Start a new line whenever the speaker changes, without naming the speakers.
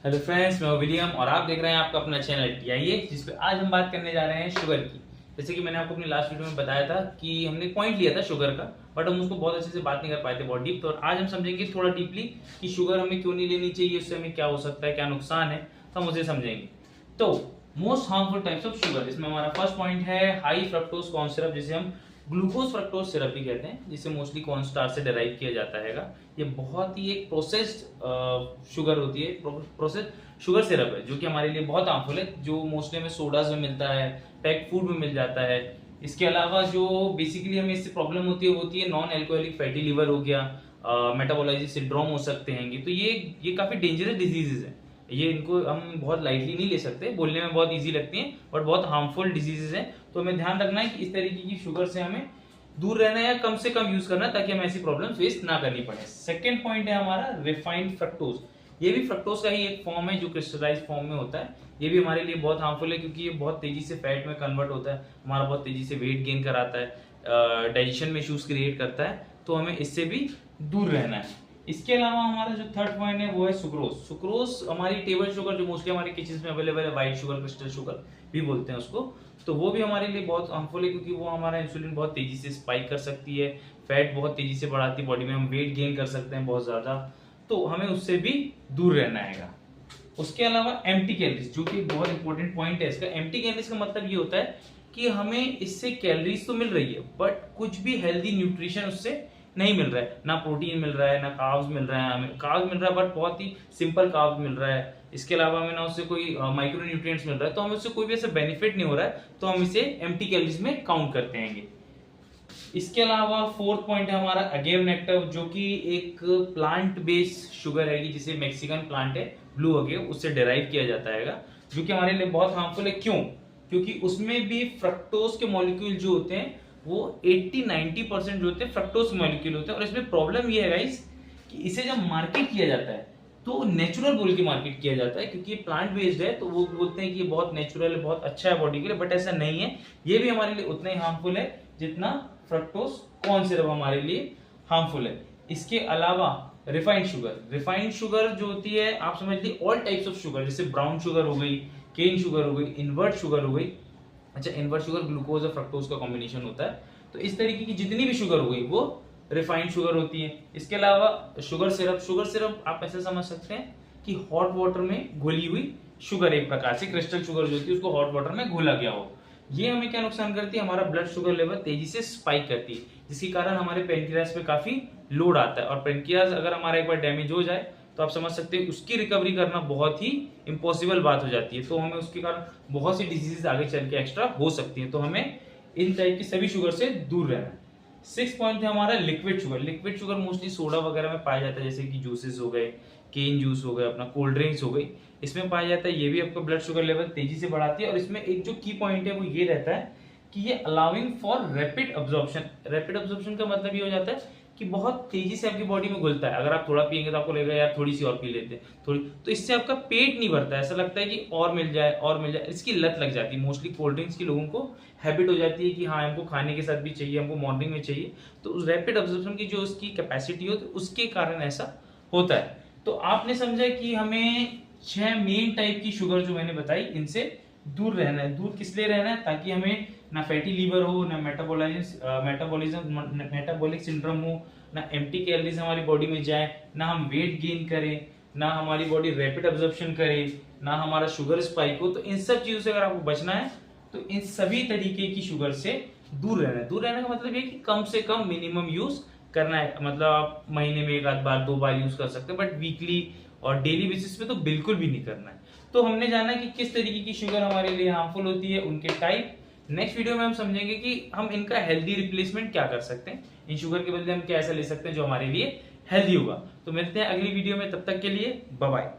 Hello friends, मैं हूं William और आप देख रहे हैं आपका अपना चैनल टीआईए, जिस पे आज हम बात करने जा रहे हैं शुगर की। जैसे कि मैंने आपको अपनी लास्ट वीडियो में बताया था कि हमने पॉइंट लिया था शुगर का, बट हम उसको बहुत अच्छे से बात नहीं कर पाए थे बहुत डीप। तो आज हम समझेंगे थोड़ा डीपली कि शुगर हमें क्यों नहीं लेनी चाहिए, उससे हमें क्या हो सकता है, क्या नुकसान है, तो हम उसे समझेंगे। तो most harmful types of sugar, इसमें हमारा फर्स्ट पॉइंट है हाई फ्रक्टोज कॉर्न सिरप, जिसे हम ग्लूकोज फ्रक्टोज सिरप भी कहते हैं, जिसे मोस्टली कॉर्न स्टार्च से डिराइव किया जाता है। ये बहुत ही एक प्रोसेस्ड शुगर होती है, प्रोसेस्ड शुगर सिरप है, जो कि हमारे लिए बहुत हार्मफुल है, जो मोस्टली हमें सोडाज में मिलता है, पैक फूड में मिल जाता है। इसके अलावा जो बेसिकली हमें इससे प्रॉब्लम होती है नॉन एल्कोहलिक फैटी लिवर हो गया, मेटाबोलाइजिस सिंड्रोम हो सकते हैं। तो ये काफी डेंजरस डिजीजेज है, ये इनको हम बहुत लाइटली नहीं ले सकते, बोलने में बहुत इजी लगती हैं बट बहुत हार्मफुल डिजीजेज हैं। तो हमें ध्यान रखना है कि इस तरीके की शुगर से हमें दूर रहना है या कम से कम यूज करना है, ताकि हमें ऐसी प्रॉब्लम फेस ना करनी पड़े। सेकेंड पॉइंट है हमारा रिफाइंड फ्रक्टोज। ये भी फ्रक्टोज का ही एक फॉर्म है जो क्रिस्टलाइज फॉर्म में होता है। ये भी हमारे लिए बहुत हार्मफुल है, क्योंकि ये बहुत तेजी से फैट में कन्वर्ट होता है, हमारा बहुत तेजी से वेट गेन कराता है, डाइजेशन में इश्यूज क्रिएट करता है। तो हमें इससे भी दूर रहना है। इसके अलावा हमारा जो थर्ड पॉइंट है वो है सुक्रोज। सुक्रोज हमारी टेबल शुगर, जो मोस्टली हमारे किचन में अवेलेबल है, व्हाइट शुगर, क्रिस्टल शुगर भी बोलते हैं उसको। तो वो भी हमारे लिए बहुत हार्मफुल है, क्योंकि वो हमारा इंसुलिन बहुत तेजी से स्पाइक कर सकती है, फैट बहुत तेजी से बढ़ाती है बॉडी में, हम वेट गेन कर सकते हैं बहुत ज्यादा। तो हमें उससे भी दूर रहना है। उसके अलावा एम्प्टी कैलोरीज, जो कि बहुत इंपॉर्टेंट पॉइंट है इसका। एम्प्टी कैलोरीज का मतलब ये होता है कि हमें इससे कैलोरीज तो मिल रही है, बट कुछ भी हेल्दी न्यूट्रिशन उससे नहीं मिल रहा है। ना प्रोटीन मिल रहा है, ना कार्ब्स मिल रहा है। हमें कार्ब्स मिल रहा है बट बहुत ही सिंपल कार्ब्स मिल रहा है। इसके अलावा हमें ना उससे कोई माइक्रो न्यूट्रिएंट्स मिल रहा है, तो हमें उससे कोई भी ऐसा बेनिफिट नहीं हो रहा है, तो हम इसे एम्प्टी कैलोरीज में काउंट करते हैं। इसके अलावा फोर्थ पॉइंट है हमारा अगेव नेक्टर, जो कि एक प्लांट बेस्ड शुगर है, जिसे मैक्सिकन प्लांट है ब्लू अगेव, उससे डिराइव किया जाता है, जो कि हमारे लिए बहुत हार्मफुल है। क्यों? क्योंकि उसमें भी फ्रक्टोज के मॉलिक्यूल जो होते हैं वो 80-90% जो होते हैं फ्रक्टोज मॉलिक्यूल होते हैं। और इसमें प्रॉब्लम ये है गाइस कि इसे जब मार्केट किया जाता है तो नेचुरल बोल के मार्केट किया जाता है, क्योंकि ये प्लांट बेस्ड है, तो वो बोलते हैं कि ये बहुत नेचुरल है, बहुत अच्छा है बॉडी के लिए, बट ऐसा नहीं है। ये भी हमारे लिए उतना ही हार्मफुल है जितना फ्रक्टोज कॉर्न सिरप हमारे लिए हार्मफुल है। इसके अलावा रिफाइंड शुगर जो होती है, आप समझ लीजिए ऑल टाइप्स ऑफ शुगर, जैसे ब्राउन शुगर हो गई, केन शुगर हो गई, इन्वर्ट शुगर हो गई। अच्छा, इन्वर्ट शुगर ग्लूकोज और फ्रक्टोज का कॉम्बिनेशन होता है। तो इस तरीके की जितनी भी शुगर हो गई वो रिफाइंड शुगर होती है। इसके अलावा शुगर सिरप आप ऐसे समझ सकते हैं कि हॉट वाटर में घुली हुई शुगर, एक प्रकार से क्रिस्टल शुगर जो होती है, उसको हॉट वाटर में घोला गया हो। ये हमें क्या नुकसान करती है? हमारा ब्लड शुगर लेवल तेजी से स्पाइक करती है, जिसके कारण हमारे पेनक्रियास पे काफी लोड आता है। और पेनक्रियास अगर हमारा एक बार डैमेज हो जाए तो आप समझ सकते हैं उसकी रिकवरी करना बहुत ही इम्पॉसिबल बात हो जाती है। तो हमें उसके कारण बहुत सी डिजीजेस आगे चल के एक्स्ट्रा हो सकती है। तो हमें इन टाइप की सभी शुगर से दूर रहना है। सिक्स पॉइंट है हमारा liquid sugar. Liquid sugar mostly soda वगैरह में पाया जाता है, जैसे कि जूसेस हो गए, केन जूस हो गए, अपना कोल्ड ड्रिंक्स हो गई, इसमें पाया जाता है। ये भी आपका ब्लड शुगर लेवल तेजी से बढ़ाती है। और इसमें एक जो की पॉइंट है वो ये रहता है कि ये allowing for rapid absorption. Rapid absorption का मतलब ये हो जाता है कि बहुत तेजी से आपकी बॉडी में घुलता है। अगर आप थोड़ा पियेंगे तो आपको लगेगा यार थोड़ी सी और पी लेते हैं थोड़ी, तो इससे आपका पेट नहीं भरता है, ऐसा लगता है कि और मिल जाए और मिल जाए। इसकी लत लग जाती है। मोस्टली कोल्ड ड्रिंक्स की लोगों को हैबिट हो जाती है कि हाँ हमको खाने के साथ भी चाहिए, हमको मॉर्निंग में चाहिए। तो उस रैपिड अब्जॉर्प्शन की जो उसकी कैपेसिटी होती है उसके कारण ऐसा होता है। तो आपने समझा कि हमें 6 मेन टाइप की शुगर जो मैंने बताई, इनसे दूर रहना है। दूर किस लिए रहना है? ताकि हमें ना फैटी लीवर हो, ना मेटाबॉलिक सिंड्रोम हो, ना एम्प्टी कैलोरीज हमारी बॉडी में जाए, ना हम वेट गेन करें, ना हमारी बॉडी रैपिड अब्जॉर्प्शन करे, ना हमारा शुगर स्पाइक हो। तो इन सब चीजों से अगर आपको बचना है तो इन सभी तरीके की शुगर से दूर रहना है। दूर रहने का मतलब ये कि कम से कम मिनिमम यूज करना है। मतलब आप महीने में एक आध बार 2 बार यूज कर सकते हैं, बट वीकली और डेली बेसिस पे तो बिल्कुल भी नहीं करना है। तो हमने जाना कि किस तरीके की शुगर हमारे लिए हार्मफुल होती है, उनके टाइप। नेक्स्ट वीडियो में हम समझेंगे कि हम इनका हेल्दी रिप्लेसमेंट क्या कर सकते हैं, इन शुगर के बदले हम क्या ऐसा ले सकते हैं जो हमारे लिए हेल्दी होगा। तो मिलते हैं अगली वीडियो में, तब तक के लिए बाय बाय।